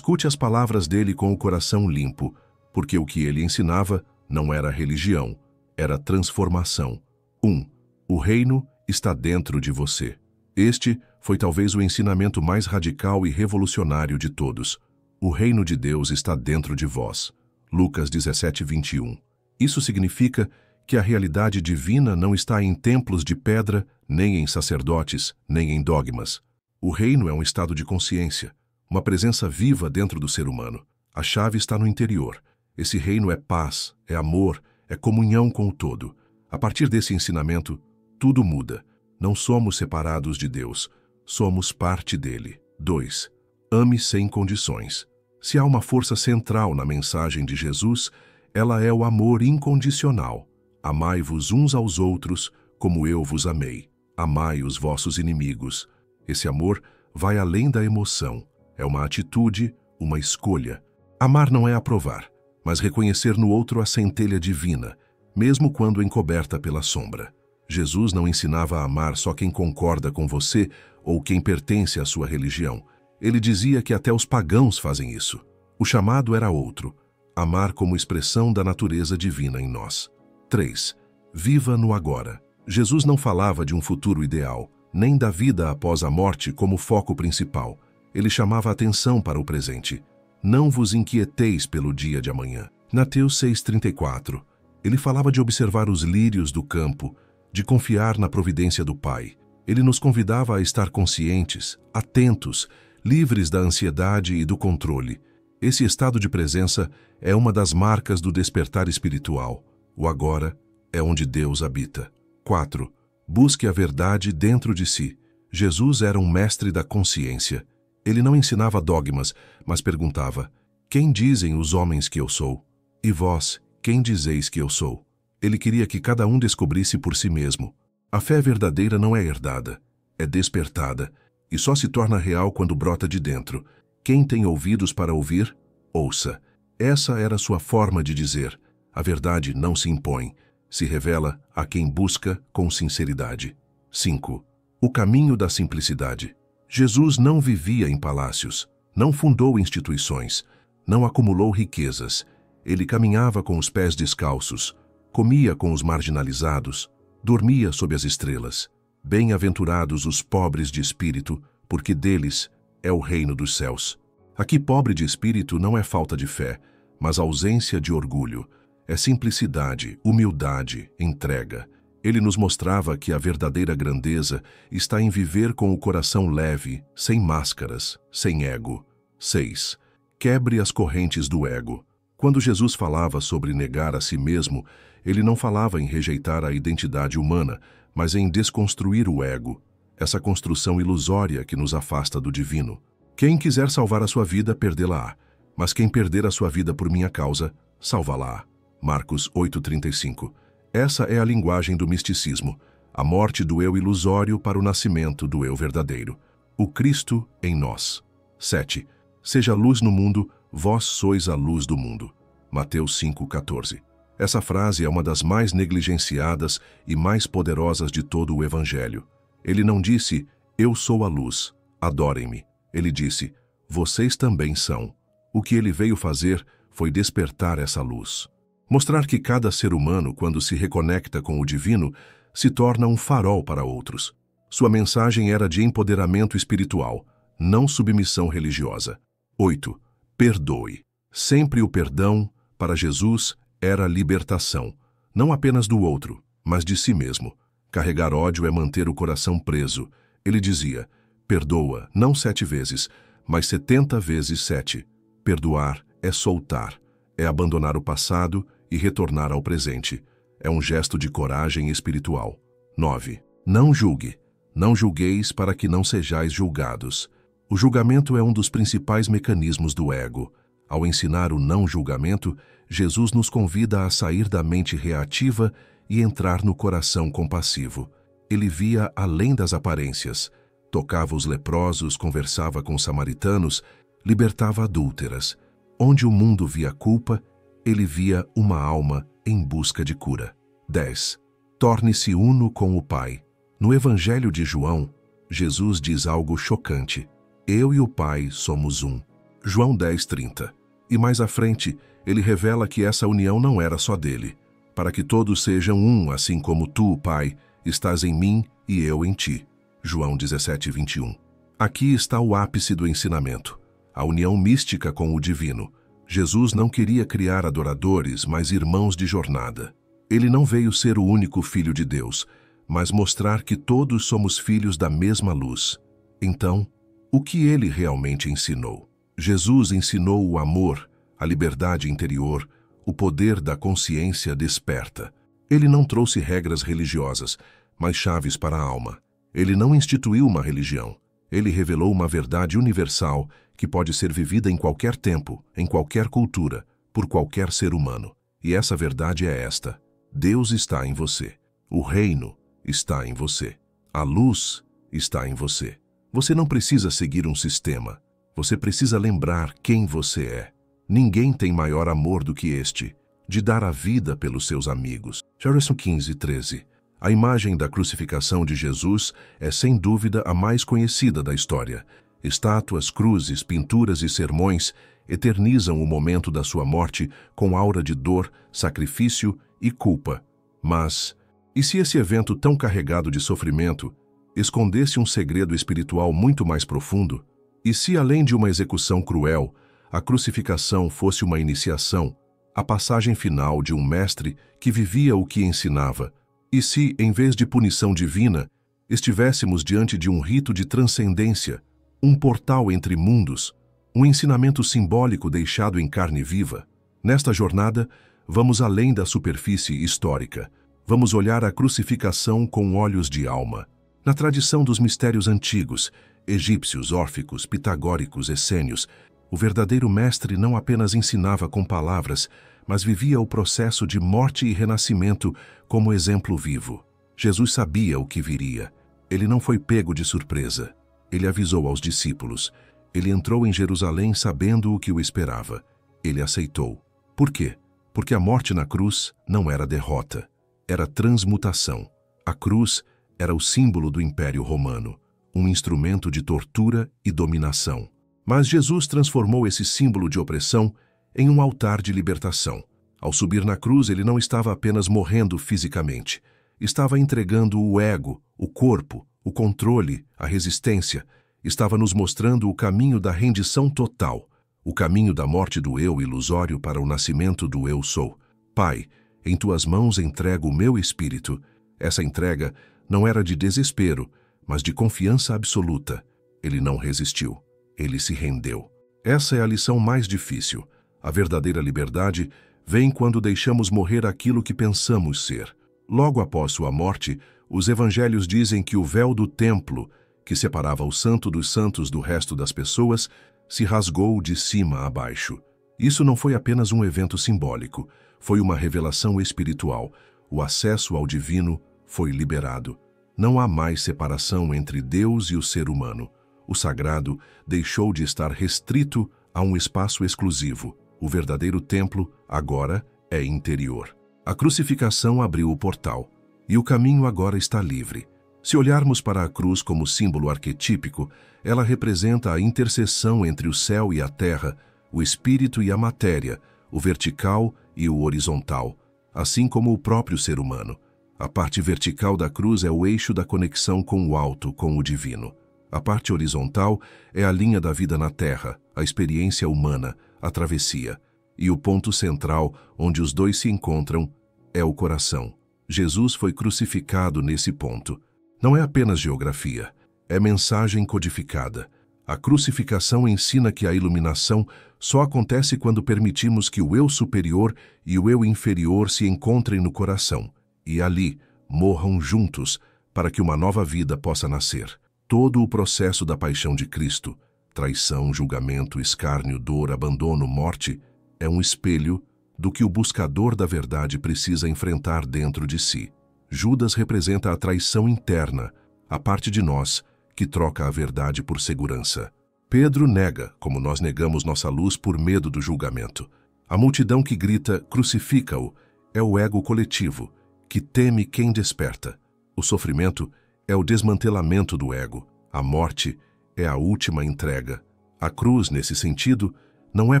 as palavras dele com o coração limpo, porque o que ele ensinava não era religião, era transformação. 1. O reino está dentro de você. Este foi talvez o ensinamento mais radical e revolucionário de todos. O reino de Deus está dentro de vós. Lucas 17:21. Isso significa que a realidade divina não está em templos de pedra, nem em sacerdotes, nem em dogmas. O reino é um estado de consciência, uma presença viva dentro do ser humano. A chave está no interior. Esse reino é paz, é amor, é comunhão com o todo. A partir desse ensinamento, tudo muda. Não somos separados de Deus, somos parte dele. 2. Ame sem condições. Se há uma força central na mensagem de Jesus, ela é o amor incondicional. Amai-vos uns aos outros, como eu vos amei. Amai os vossos inimigos. Esse amor vai além da emoção. É uma atitude, uma escolha. Amar não é aprovar, mas reconhecer no outro a centelha divina, mesmo quando encoberta pela sombra. Jesus não ensinava a amar só quem concorda com você ou quem pertence à sua religião. Ele dizia que até os pagãos fazem isso. O chamado era outro: amar como expressão da natureza divina em nós. 3. Viva no agora. Jesus não falava de um futuro ideal, nem da vida após a morte como foco principal. Ele chamava a atenção para o presente. Não vos inquieteis pelo dia de amanhã. Mateus 6:34. Ele falava de observar os lírios do campo, de confiar na providência do Pai. Ele nos convidava a estar conscientes, atentos, livres da ansiedade e do controle. Esse estado de presença é uma das marcas do despertar espiritual. O agora é onde Deus habita. 4. Busque a verdade dentro de si. Jesus era um mestre da consciência. Ele não ensinava dogmas, mas perguntava: quem dizem os homens que eu sou? E vós, quem dizeis que eu sou? Ele queria que cada um descobrisse por si mesmo. A fé verdadeira não é herdada, é despertada, e só se torna real quando brota de dentro. Quem tem ouvidos para ouvir, ouça. Essa era sua forma de dizer: a verdade não se impõe, se revela a quem busca com sinceridade. 5. O caminho da simplicidade. Jesus não vivia em palácios, não fundou instituições, não acumulou riquezas. Ele caminhava com os pés descalços, comia com os marginalizados, dormia sob as estrelas. Bem-aventurados os pobres de espírito, porque deles é o reino dos céus. Aqui, pobre de espírito não é falta de fé, mas ausência de orgulho. É simplicidade, humildade, entrega. Ele nos mostrava que a verdadeira grandeza está em viver com o coração leve, sem máscaras, sem ego. 6. Quebre as correntes do ego. Quando Jesus falava sobre negar a si mesmo, ele não falava em rejeitar a identidade humana, mas em desconstruir o ego, essa construção ilusória que nos afasta do divino. Quem quiser salvar a sua vida, perdê-la-á, mas quem perder a sua vida por minha causa, salvá-la-á. Marcos 8,35. Essa é a linguagem do misticismo, a morte do eu ilusório para o nascimento do eu verdadeiro. O Cristo em nós. 7. Seja luz no mundo, vós sois a luz do mundo. Mateus 5,14. Essa frase é uma das mais negligenciadas e mais poderosas de todo o Evangelho. Ele não disse, eu sou a luz, adorem-me. Ele disse, vocês também são. O que ele veio fazer foi despertar essa luz. Mostrar que cada ser humano, quando se reconecta com o divino, se torna um farol para outros. Sua mensagem era de empoderamento espiritual, não submissão religiosa. 8. Perdoe. Sempre o perdão, para Jesus, era libertação, não apenas do outro, mas de si mesmo. Carregar ódio é manter o coração preso. Ele dizia, perdoa, não 7 vezes, mas 70 vezes 7. Perdoar é soltar, é abandonar o passado e retornar ao presente. É um gesto de coragem espiritual. 9. Não julgue. Não julgueis para que não sejais julgados. O julgamento é um dos principais mecanismos do ego. Ao ensinar o não julgamento, Jesus nos convida a sair da mente reativa e entrar no coração compassivo. Ele via além das aparências. Tocava os leprosos, conversava com samaritanos, libertava adúlteras. Onde o mundo via culpa, ele via uma alma em busca de cura. 10. Torne-se uno com o Pai. No Evangelho de João, Jesus diz algo chocante. Eu e o Pai somos um. João 10:30. E mais à frente, ele revela que essa união não era só dele. Para que todos sejam um, assim como tu, Pai, estás em mim e eu em ti. João 17:21. Aqui está o ápice do ensinamento. A união mística com o divino. Jesus não queria criar adoradores, mas irmãos de jornada. Ele não veio ser o único Filho de Deus, mas mostrar que todos somos filhos da mesma luz. Então, o que ele realmente ensinou? Jesus ensinou o amor, a liberdade interior, o poder da consciência desperta. Ele não trouxe regras religiosas, mas chaves para a alma. Ele não instituiu uma religião. Ele revelou uma verdade universal que pode ser vivida em qualquer tempo, em qualquer cultura, por qualquer ser humano. E essa verdade é esta: Deus está em você. O reino está em você. A luz está em você. Você não precisa seguir um sistema. Você precisa lembrar quem você é. Ninguém tem maior amor do que este, de dar a vida pelos seus amigos. Jeremias 15:13. A imagem da crucificação de Jesus é sem dúvida a mais conhecida da história. Estátuas, cruzes, pinturas e sermões eternizam o momento da sua morte com aura de dor, sacrifício e culpa. Mas, e se esse evento tão carregado de sofrimento escondesse um segredo espiritual muito mais profundo? E se, além de uma execução cruel, a crucificação fosse uma iniciação, a passagem final de um mestre que vivia o que ensinava? E se, em vez de punição divina, estivéssemos diante de um rito de transcendência, um portal entre mundos, um ensinamento simbólico deixado em carne viva? Nesta jornada, vamos além da superfície histórica. Vamos olhar a crucificação com olhos de alma. Na tradição dos mistérios antigos, egípcios, órficos, pitagóricos, essênios, o verdadeiro mestre não apenas ensinava com palavras, mas vivia o processo de morte e renascimento como exemplo vivo. Jesus sabia o que viria. Ele não foi pego de surpresa. Ele avisou aos discípulos. Ele entrou em Jerusalém sabendo o que o esperava. Ele aceitou. Por quê? Porque a morte na cruz não era derrota, era transmutação. A cruz era o símbolo do Império Romano, um instrumento de tortura e dominação. Mas Jesus transformou esse símbolo de opressão em um altar de libertação. Ao subir na cruz, ele não estava apenas morrendo fisicamente. Estava entregando o ego, o corpo, o controle, a resistência. Estava nos mostrando o caminho da rendição total, o caminho da morte do eu ilusório para o nascimento do eu sou. Pai, em tuas mãos entrego o meu espírito. Essa entrega não era de desespero, mas de confiança absoluta. Ele não resistiu. Ele se rendeu. Essa é a lição mais difícil. A verdadeira liberdade vem quando deixamos morrer aquilo que pensamos ser. Logo após sua morte, os evangelhos dizem que o véu do templo, que separava o santo dos santos do resto das pessoas, se rasgou de cima a baixo. Isso não foi apenas um evento simbólico, foi uma revelação espiritual. O acesso ao divino foi liberado. Não há mais separação entre Deus e o ser humano. O sagrado deixou de estar restrito a um espaço exclusivo. O verdadeiro templo, agora, é interior. A crucificação abriu o portal, e o caminho agora está livre. Se olharmos para a cruz como símbolo arquetípico, ela representa a interseção entre o céu e a terra, o espírito e a matéria, o vertical e o horizontal, assim como o próprio ser humano. A parte vertical da cruz é o eixo da conexão com o alto, com o divino. A parte horizontal é a linha da vida na terra, a experiência humana, a travessia. E o ponto central, onde os dois se encontram, é o coração. Jesus foi crucificado nesse ponto. Não é apenas geografia, é mensagem codificada. A crucificação ensina que a iluminação só acontece quando permitimos que o eu superior e o eu inferior se encontrem no coração, e ali morram juntos para que uma nova vida possa nascer. Todo o processo da paixão de Cristo, traição, julgamento, escárnio, dor, abandono, morte, é um espelho do que o buscador da verdade precisa enfrentar dentro de si. Judas representa a traição interna, a parte de nós que troca a verdade por segurança. Pedro nega, como nós negamos nossa luz por medo do julgamento. A multidão que grita, crucifica-o, é o ego coletivo, que teme quem desperta. O sofrimento é o desmantelamento do ego. A morte é a última entrega. A cruz, nesse sentido, não é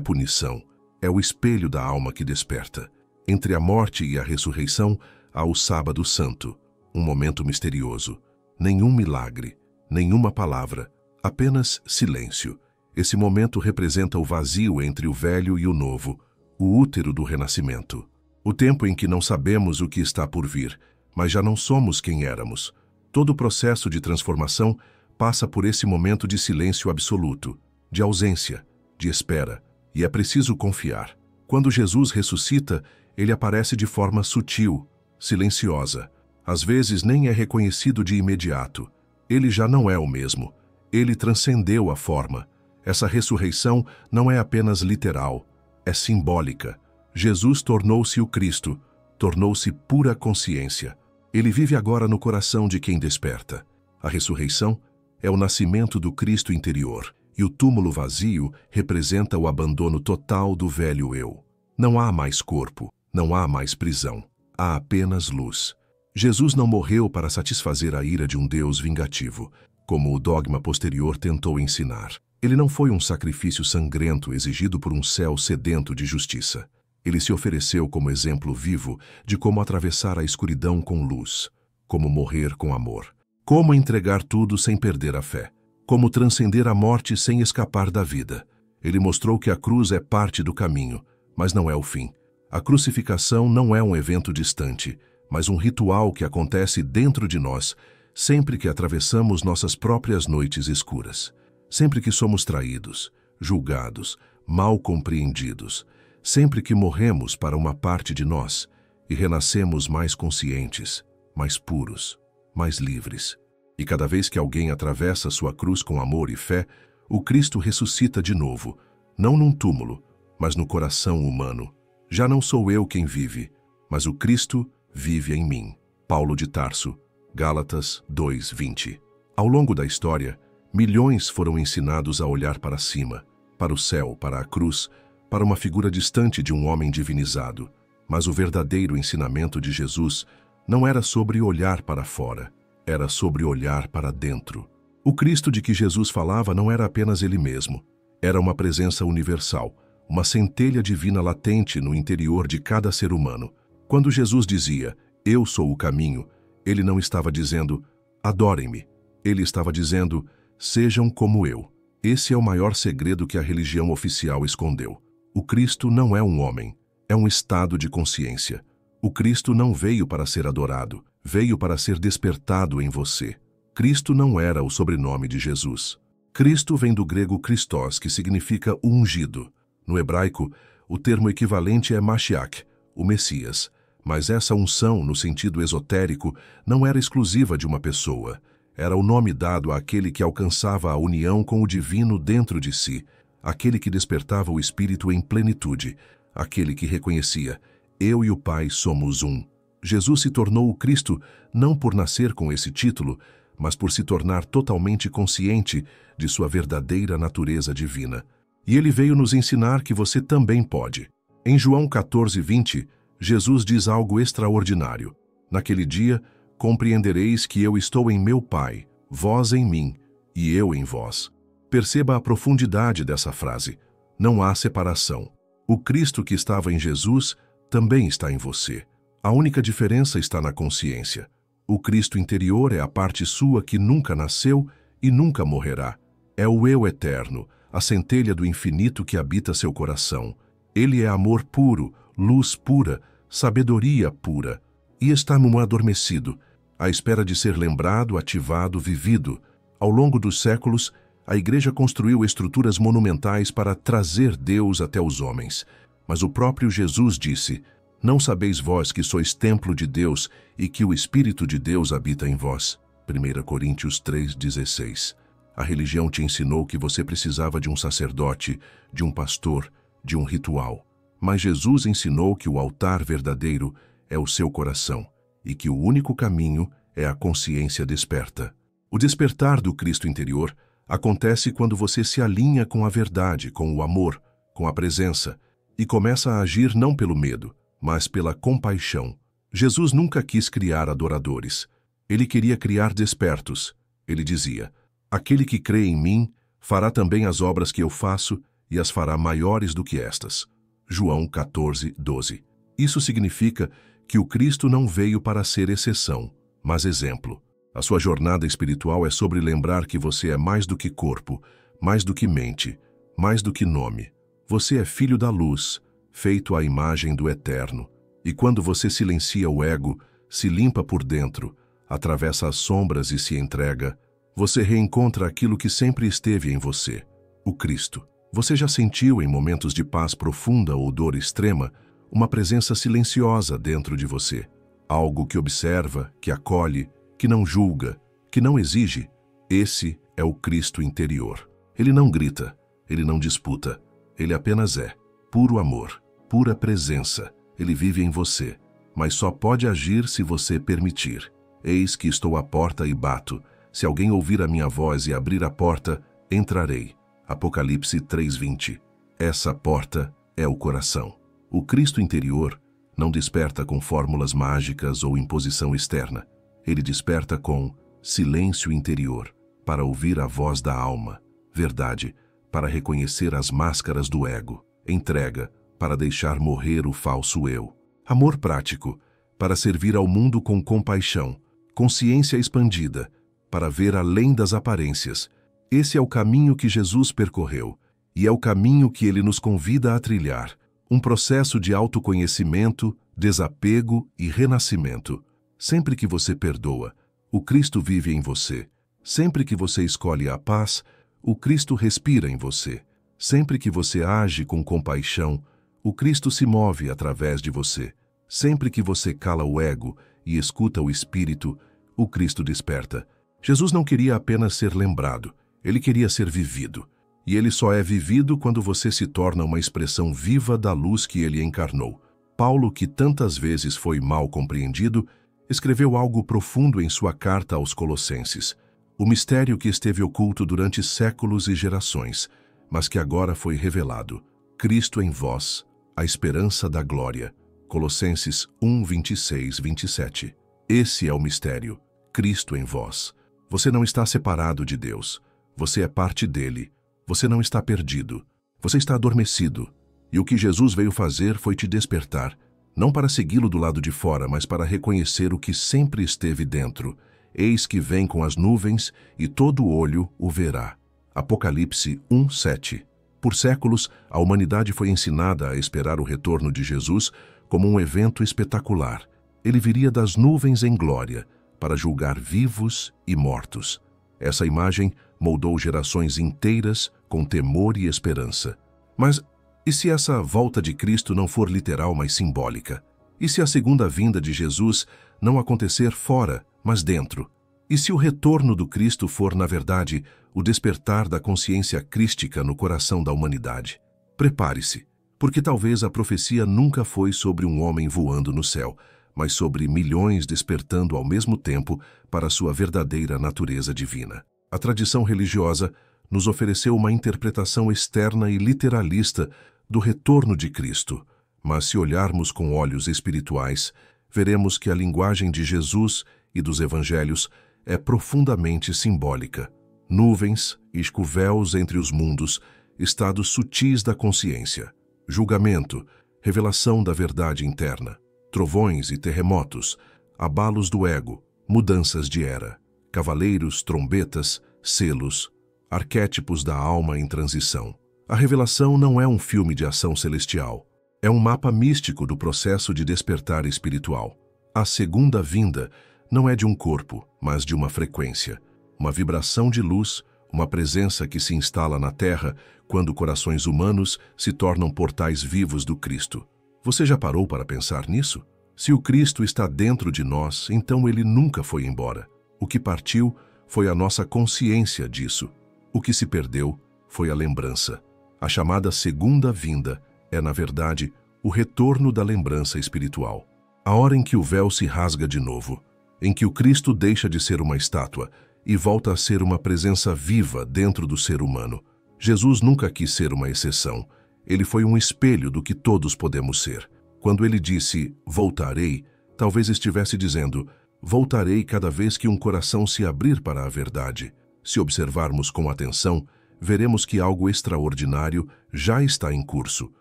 punição, é o espelho da alma que desperta. Entre a morte e a ressurreição, há o Sábado Santo, um momento misterioso. Nenhum milagre, nenhuma palavra, apenas silêncio. Esse momento representa o vazio entre o velho e o novo, o útero do renascimento. O tempo em que não sabemos o que está por vir, mas já não somos quem éramos. Todo o processo de transformação passa por esse momento de silêncio absoluto, de ausência, de espera, e é preciso confiar. Quando Jesus ressuscita, ele aparece de forma sutil, silenciosa. Às vezes nem é reconhecido de imediato. Ele já não é o mesmo. Ele transcendeu a forma. Essa ressurreição não é apenas literal, é simbólica. Jesus tornou-se o Cristo, tornou-se pura consciência. Ele vive agora no coração de quem desperta. A ressurreição é o nascimento do Cristo interior, e o túmulo vazio representa o abandono total do velho eu. Não há mais corpo, não há mais prisão, há apenas luz. Jesus não morreu para satisfazer a ira de um Deus vingativo, como o dogma posterior tentou ensinar. Ele não foi um sacrifício sangrento exigido por um céu sedento de justiça. Ele se ofereceu como exemplo vivo de como atravessar a escuridão com luz, como morrer com amor, como entregar tudo sem perder a fé, como transcender a morte sem escapar da vida. Ele mostrou que a cruz é parte do caminho, mas não é o fim. A crucificação não é um evento distante, mas um ritual que acontece dentro de nós, sempre que atravessamos nossas próprias noites escuras, sempre que somos traídos, julgados, mal compreendidos, sempre que morremos para uma parte de nós e renascemos mais conscientes, mais puros, mais livres. E cada vez que alguém atravessa sua cruz com amor e fé, o Cristo ressuscita de novo, não num túmulo, mas no coração humano. Já não sou eu quem vive, mas o Cristo vive em mim. Paulo de Tarso, Gálatas 2:20. Ao longo da história, milhões foram ensinados a olhar para cima, para o céu, para a cruz, para uma figura distante de um homem divinizado. Mas o verdadeiro ensinamento de Jesus não era sobre olhar para fora, era sobre olhar para dentro. O Cristo de que Jesus falava não era apenas ele mesmo, era uma presença universal, uma centelha divina latente no interior de cada ser humano. Quando Jesus dizia, "Eu sou o caminho", ele não estava dizendo, "Adorem-me". Ele estava dizendo, "Sejam como eu". Esse é o maior segredo que a religião oficial escondeu. O Cristo não é um homem, é um estado de consciência. O Cristo não veio para ser adorado, veio para ser despertado em você. Cristo não era o sobrenome de Jesus. Cristo vem do grego Christos, que significa o ungido. No hebraico, o termo equivalente é Mashiach, o Messias. Mas essa unção, no sentido esotérico, não era exclusiva de uma pessoa. Era o nome dado àquele que alcançava a união com o divino dentro de si, aquele que despertava o espírito em plenitude, aquele que reconhecia: eu e o Pai somos um. Jesus se tornou o Cristo não por nascer com esse título, mas por se tornar totalmente consciente de sua verdadeira natureza divina. E ele veio nos ensinar que você também pode. Em João 14:20, Jesus diz algo extraordinário. Naquele dia, compreendereis que eu estou em meu Pai, vós em mim, e eu em vós. Perceba a profundidade dessa frase. Não há separação. O Cristo que estava em Jesus também está em você. A única diferença está na consciência. O Cristo interior é a parte sua que nunca nasceu e nunca morrerá. É o eu eterno, a centelha do infinito que habita seu coração. Ele é amor puro, luz pura, sabedoria pura. E está adormecido, à espera de ser lembrado, ativado, vivido. Ao longo dos séculos, a Igreja construiu estruturas monumentais para trazer Deus até os homens. Mas o próprio Jesus disse: não sabeis vós que sois templo de Deus e que o Espírito de Deus habita em vós? 1 Coríntios 3:16. A religião te ensinou que você precisava de um sacerdote, de um pastor, de um ritual. Mas Jesus ensinou que o altar verdadeiro é o seu coração e que o único caminho é a consciência desperta. O despertar do Cristo interior acontece quando você se alinha com a verdade, com o amor, com a presença e começa a agir não pelo medo, mas pela compaixão. Jesus nunca quis criar adoradores. Ele queria criar despertos. Ele dizia: aquele que crê em mim fará também as obras que eu faço e as fará maiores do que estas. João 14:12. Isso significa que o Cristo não veio para ser exceção, mas exemplo. A sua jornada espiritual é sobre lembrar que você é mais do que corpo, mais do que mente, mais do que nome. Você é filho da luz, feito à imagem do Eterno. E quando você silencia o ego, se limpa por dentro, atravessa as sombras e se entrega, você reencontra aquilo que sempre esteve em você, o Cristo. Você já sentiu, em momentos de paz profunda ou dor extrema, uma presença silenciosa dentro de você? Algo que observa, que acolhe, que não julga, que não exige? Esse é o Cristo interior. Ele não grita, ele não disputa, ele apenas é. Puro amor, pura presença. Ele vive em você, mas só pode agir se você permitir. Eis que estou à porta e bato. Se alguém ouvir a minha voz e abrir a porta, entrarei. Apocalipse 3:20. Essa porta é o coração. O Cristo interior não desperta com fórmulas mágicas ou imposição externa. Ele desperta com silêncio interior, para ouvir a voz da alma, verdade, para reconhecer as máscaras do ego, entrega, para deixar morrer o falso eu, amor prático, para servir ao mundo com compaixão, consciência expandida, para ver além das aparências. Esse é o caminho que Jesus percorreu, e é o caminho que ele nos convida a trilhar, um processo de autoconhecimento, desapego e renascimento. Sempre que você perdoa, o Cristo vive em você. Sempre que você escolhe a paz, o Cristo respira em você. Sempre que você age com compaixão, o Cristo se move através de você. Sempre que você cala o ego e escuta o Espírito, o Cristo desperta. Jesus não queria apenas ser lembrado, ele queria ser vivido. E ele só é vivido quando você se torna uma expressão viva da luz que ele encarnou. Paulo, que tantas vezes foi mal compreendido, escreveu algo profundo em sua carta aos Colossenses. O mistério que esteve oculto durante séculos e gerações, mas que agora foi revelado. Cristo em vós, a esperança da glória. Colossenses 1:26-27. Esse é o mistério. Cristo em vós. Você não está separado de Deus. Você é parte dele. Você não está perdido. Você está adormecido. E o que Jesus veio fazer foi te despertar, não para segui-lo do lado de fora, mas para reconhecer o que sempre esteve dentro. Eis que vem com as nuvens, e todo olho o verá. Apocalipse 1:7. Por séculos, a humanidade foi ensinada a esperar o retorno de Jesus como um evento espetacular. Ele viria das nuvens em glória, para julgar vivos e mortos. Essa imagem moldou gerações inteiras com temor e esperança. Mas e se essa volta de Cristo não for literal, mas simbólica? E se a segunda vinda de Jesus não acontecer fora, mas dentro? E se o retorno do Cristo for, na verdade, o despertar da consciência crística no coração da humanidade? Prepare-se, porque talvez a profecia nunca foi sobre um homem voando no céu, mas sobre milhões despertando ao mesmo tempo para sua verdadeira natureza divina. A tradição religiosa nos ofereceu uma interpretação externa e literalista do retorno de Cristo, mas se olharmos com olhos espirituais, veremos que a linguagem de Jesus e dos evangelhos é profundamente simbólica. Nuvens, véus entre os mundos, estados sutis da consciência, julgamento, revelação da verdade interna, trovões e terremotos, abalos do ego, mudanças de era, cavaleiros, trombetas, selos, arquétipos da alma em transição. A revelação não é um filme de ação celestial, é um mapa místico do processo de despertar espiritual. A segunda vinda não é de um corpo, mas de uma frequência, uma vibração de luz, uma presença que se instala na Terra quando corações humanos se tornam portais vivos do Cristo. Você já parou para pensar nisso? Se o Cristo está dentro de nós, então ele nunca foi embora. O que partiu foi a nossa consciência disso. O que se perdeu foi a lembrança. A chamada segunda vinda é, na verdade, o retorno da lembrança espiritual. A hora em que o véu se rasga de novo, em que o Cristo deixa de ser uma estátua e volta a ser uma presença viva dentro do ser humano. Jesus nunca quis ser uma exceção. Ele foi um espelho do que todos podemos ser. Quando ele disse, voltarei, talvez estivesse dizendo, voltarei cada vez que um coração se abrir para a verdade. Se observarmos com atenção, veremos que algo extraordinário já está em curso.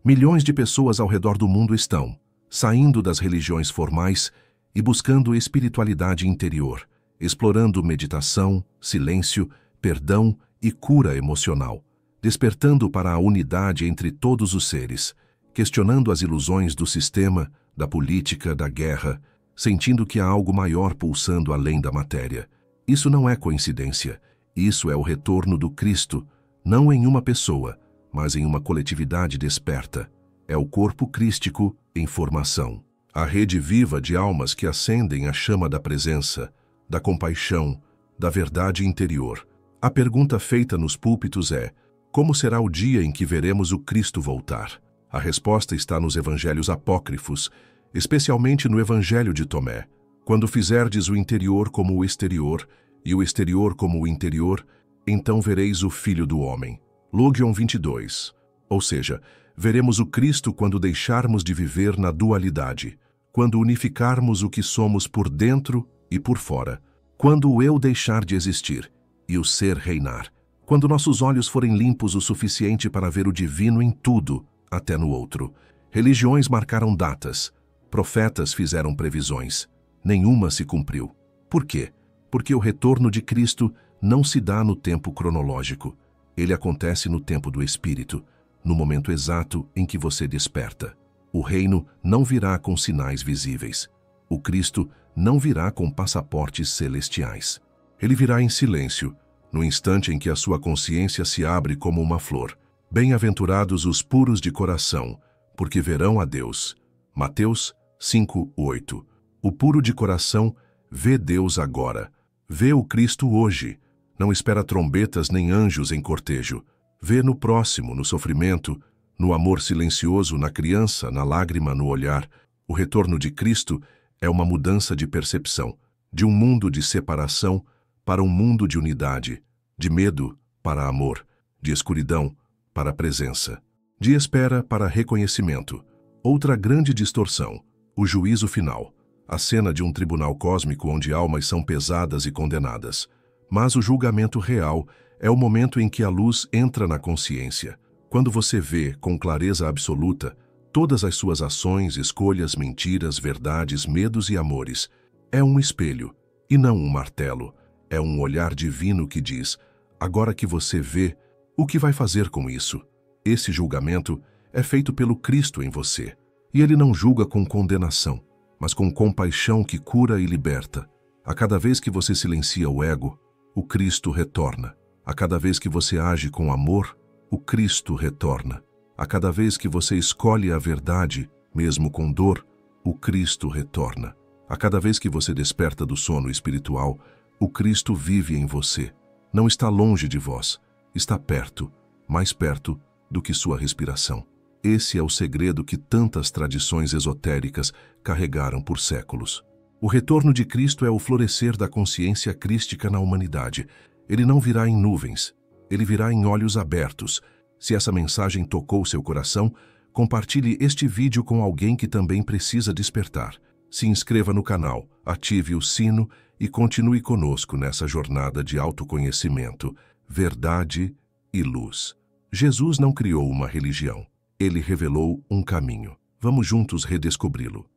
Milhões de pessoas ao redor do mundo estão saindo das religiões formais e buscando espiritualidade interior, explorando meditação, silêncio, perdão e cura emocional, despertando para a unidade entre todos os seres, questionando as ilusões do sistema, da política, da guerra, sentindo que há algo maior pulsando além da matéria. Isso não é coincidência. Isso é o retorno do Cristo, não em uma pessoa, mas em uma coletividade desperta. É o corpo crístico em formação. A rede viva de almas que acendem a chama da presença, da compaixão, da verdade interior. A pergunta feita nos púlpitos é: como será o dia em que veremos o Cristo voltar? A resposta está nos evangelhos apócrifos, especialmente no evangelho de Tomé. Quando fizerdes o interior como o exterior, e o exterior como o interior, então vereis o Filho do Homem. Logeion 22. Ou seja, veremos o Cristo quando deixarmos de viver na dualidade, quando unificarmos o que somos por dentro e por fora, quando o eu deixar de existir e o ser reinar, quando nossos olhos forem limpos o suficiente para ver o divino em tudo, até no outro. Religiões marcaram datas, profetas fizeram previsões, nenhuma se cumpriu. Por quê? Porque o retorno de Cristo não se dá no tempo cronológico. Ele acontece no tempo do Espírito, no momento exato em que você desperta. O reino não virá com sinais visíveis. O Cristo não virá com passaportes celestiais. Ele virá em silêncio, no instante em que a sua consciência se abre como uma flor. Bem-aventurados os puros de coração, porque verão a Deus. Mateus 5:8. O puro de coração vê Deus agora. Vê o Cristo hoje. Não espera trombetas nem anjos em cortejo. Vê no próximo, no sofrimento, no amor silencioso, na criança, na lágrima, no olhar. O retorno de Cristo é uma mudança de percepção, de um mundo de separação para um mundo de unidade, de medo para amor, de escuridão para presença, de espera para reconhecimento. Outra grande distorção, o juízo final. A cena de um tribunal cósmico onde almas são pesadas e condenadas. Mas o julgamento real é o momento em que a luz entra na consciência. Quando você vê, com clareza absoluta, todas as suas ações, escolhas, mentiras, verdades, medos e amores. É um espelho, e não um martelo. É um olhar divino que diz, agora que você vê, o que vai fazer com isso? Esse julgamento é feito pelo Cristo em você. E ele não julga com condenação, mas com compaixão que cura e liberta. A cada vez que você silencia o ego, o Cristo retorna. A cada vez que você age com amor, o Cristo retorna. A cada vez que você escolhe a verdade, mesmo com dor, o Cristo retorna. A cada vez que você desperta do sono espiritual, o Cristo vive em você. Não está longe de vós, está perto, mais perto do que sua respiração. Esse é o segredo que tantas tradições esotéricas carregaram por séculos. O retorno de Cristo é o florescer da consciência crística na humanidade. Ele não virá em nuvens, ele virá em olhos abertos. Se essa mensagem tocou seu coração, compartilhe este vídeo com alguém que também precisa despertar. Se inscreva no canal, ative o sino e continue conosco nessa jornada de autoconhecimento, verdade e luz. Jesus não criou uma religião, ele revelou um caminho. Vamos juntos redescobri-lo.